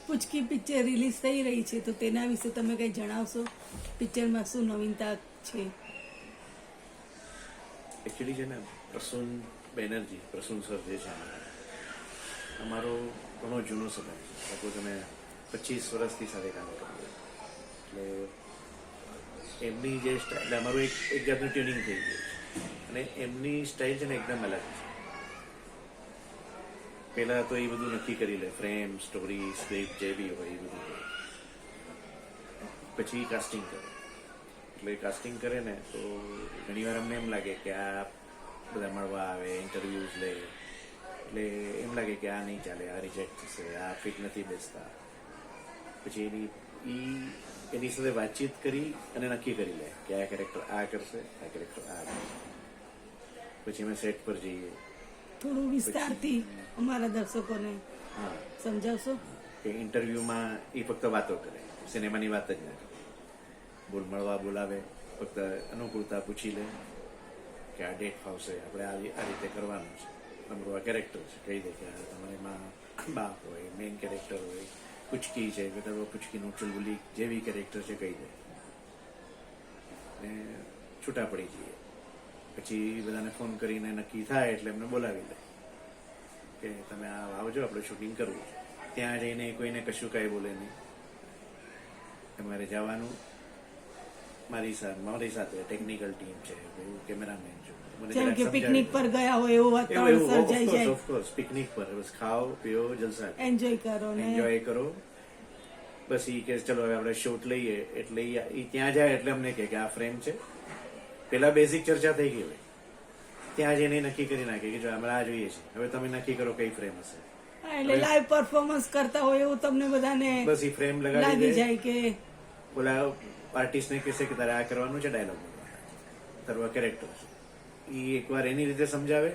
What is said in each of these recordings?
પૂચકી picture release થઈ રહી છે, તો તેના વિશે તમે કંઈ જણાવશો? પિક્ચરમાં શું નવીનતા છે? એકચ્યુઅલી છે ને, પ્રસૂન બેનર્જી, પ્રસૂન સર જે છે અમારો ઘણો જૂનો સમય છે. લગભગ અમે 25 વર્ષથી સાથે કામ કરીએ. એટલે એમની જે સ્ટાઇલ, અમારું એક જાતનું ટ્યુનિંગ થઈ ગયું છે. અને એમની સ્ટાઇલ છે ને એકદમ અલગ છે. પહેલાં તો એ બધું નક્કી કરી લે, ફ્રેમ, સ્ટોરી, સ્ક્રિપ્ટ જે બી હોય એ બધું કરે. પછી કાસ્ટિંગ કરે. એટલે કાસ્ટિંગ કરે ને તો ઘણીવાર અમને એમ લાગે કે આ બધા મળવા આવે, ઇન્ટરવ્યૂઝ લે, એટલે એમ લાગે કે આ નહીં ચાલે, આ રિજેક્ટ થશે, આ ફિટ નથી બેસતા. પછી એની સાથે વાતચીત કરી અને નક્કી કરી લે કે આ કેરેક્ટર આ કરશે, આ કેરેક્ટર આ કરશે. પછી અમે સેટ પર જઈએ. થોડું વિસ્તારથી અમારા દર્શકોને સમજાવશો? કે ઇન્ટરવ્યુમાં એ ફક્ત વાતો કરે, સિનેમાની વાત જ ના કરે. મળવા બોલાવે, ફક્ત અનુકૂળતા પૂછી લે કે આ ડેટ ફાવશે, આપણે આ રીતે કરવાનું છે, તમારું આ કેરેક્ટર છે, કહી દે કે આ તમારે એમાં બાપ હોય, મેઇન કેરેક્ટર હોય, પૂચકી છે, બરાબર, પૂચકીનું ચુલબુલી જેવી કેરેક્ટર છે કહી દે. ને છૂટા પડી જઈએ. પછી બધાને ફોન કરીને નક્કી થાય એટલે એમને બોલાવી લે કે તમે આવજો, આપણે શૂટિંગ કરવું છે. ત્યાં જઈને કોઈને કશું કાંઈ બોલે નહીં. તમારે જવાનું. મારી સાથે ટેકનિકલ ટીમ છે, કેમેરામેન છે. જેમ કે પિકનિક પર ગયા હોય એવું વાતાવરણ સર્જાઈ જાય. ઓફકોર્સ પિકનિક પર બસ ખાઓ પીઓ, જલસા એન્જોય કરો ને એન્જોય કરો. બસ ઈ કે ચલો હવે આપણે શૂટ લઈએ, એટલે ઈ ત્યાં જાય એટલે અમને કે આ ફ્રેમ છે. પેલા બેઝિક ચર્ચા થઈ ગઈ હોય, ત્યાં જઈને નક્કી કરી નાખે કે જો અમે આ જોઈએ છે, હવે તમે નક્કી કરો કઈ ફ્રેમ હશે. એટલે લાઈવ પરફોર્મન્સ કરતા હોય એવું તમને બધાને બસ ઈ ફ્રેમ લગાવી જાય કે બોલા આર્ટિસ્ટને કહેશે કે તારે આ કરવાનું છે, ડાયલોગ બોલવાના છે, તારું આ કેરેક્ટર છે. એ એકવાર એની રીતે સમજાવે,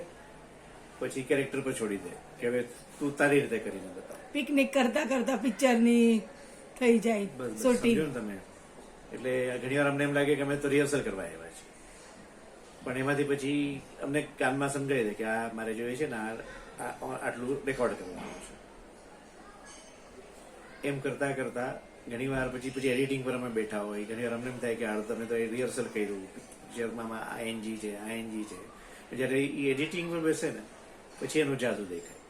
પછી કેરેક્ટર પર છોડી દે કે હવે તું તારી રીતે કરીને બતાવ. પિકનિક કરતા કરતા પિક્ચરની થઈ જાય શૂટિંગ. તમે એટલે ઘણીવાર અમને એમ લાગે કે અમે તો રિહર્સલ કરવા આવ્યા છે, પણ એમાંથી પછી અમને કાનમાં સમજાવી દે કે આ મારે જોઈએ છે ને આટલું રેકોર્ડ કરવાનું છે. એમ કરતા કરતા ઘણીવાર પછી એડિટિંગ પર અમે બેઠા હોય. ઘણીવાર અમને એમ થાય કે હાલ તમે તો રિહર્સલ કર્યું, પિક્ચરમાં આઈએનજી છે, આઈએનજી છે. જયારે એ એડિટિંગ પર બેસે ને પછી એનું જાદુ દેખાય.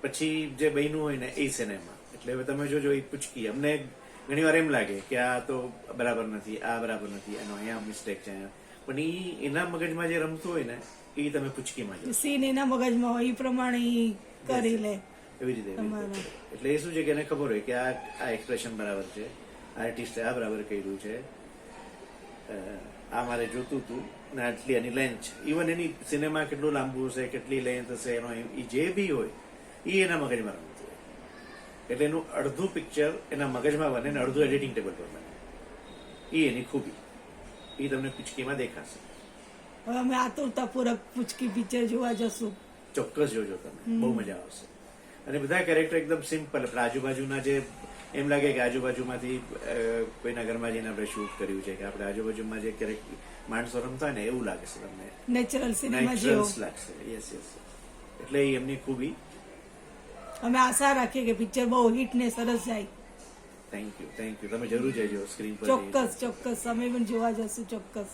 પછી જે બન્યું હોય ને એ સિનેમા. એટલે હવે તમે જોજો એ પૂચકી અમને ઘણીવાર એમ લાગે કે આ તો બરાબર નથી, આ બરાબર નથી, એનો અહીંયા મિસ્ટેક છે, પણ એના મગજમાં જે રમતું હોય ને એ તમે પૂચકીમાં જો સીન એના મગજમાં હોય એ પ્રમાણે કરી લે એવી રીતે. એટલે એ શું છે કે એને ખબર હોય કે આ એક્સપ્રેશન બરાબર છે, આર્ટિસ્ટે આ બરાબર કર્યું છે, આ મારે જોતું હતું ને આટલી એની લેન્થ છે. ઇવન એની સિનેમા કેટલું લાંબુ હશે, કેટલી લેન્થ હશે, એનો જે બી હોય એ એના મગજમાં રમતું હોય. એટલે એનું અડધું પિક્ચર એના મગજમાં બને ને અડધું એડિટિંગ ટેબલ પર બને. એ એની ખૂબી, એ તમને પૂચકીમાં દેખાશે. હવે અમે આતુરતાપૂર્વક પૂચકી પિક્ચર જોવા જશું. ચોક્કસ જોજો તમે, બહુ મજા આવશે. અને બધા કેરેક્ટર એકદમ સિમ્પલ. આપણે આજુબાજુના જે એમ લાગે કે આજુબાજુમાંથી કોઈના ઘરમાં જઈને આપણે શૂટ કર્યું છે, કે આપણે આજુબાજુમાં જે કેરેક્ટર માણસો રમતા ને એવું લાગે છે તમને, નેચરલ સિનેમા લાગશે. Yes yes. એટલે એમની ખૂબી. અમે આશા રાખીએ કે પિક્ચર બહુ હિટ ને સરસ જાય. Thank you. તમે જરૂર જજો સ્ક્રીન પર. ચોક્કસ અમે પણ જોવા જશું ચોક્કસ.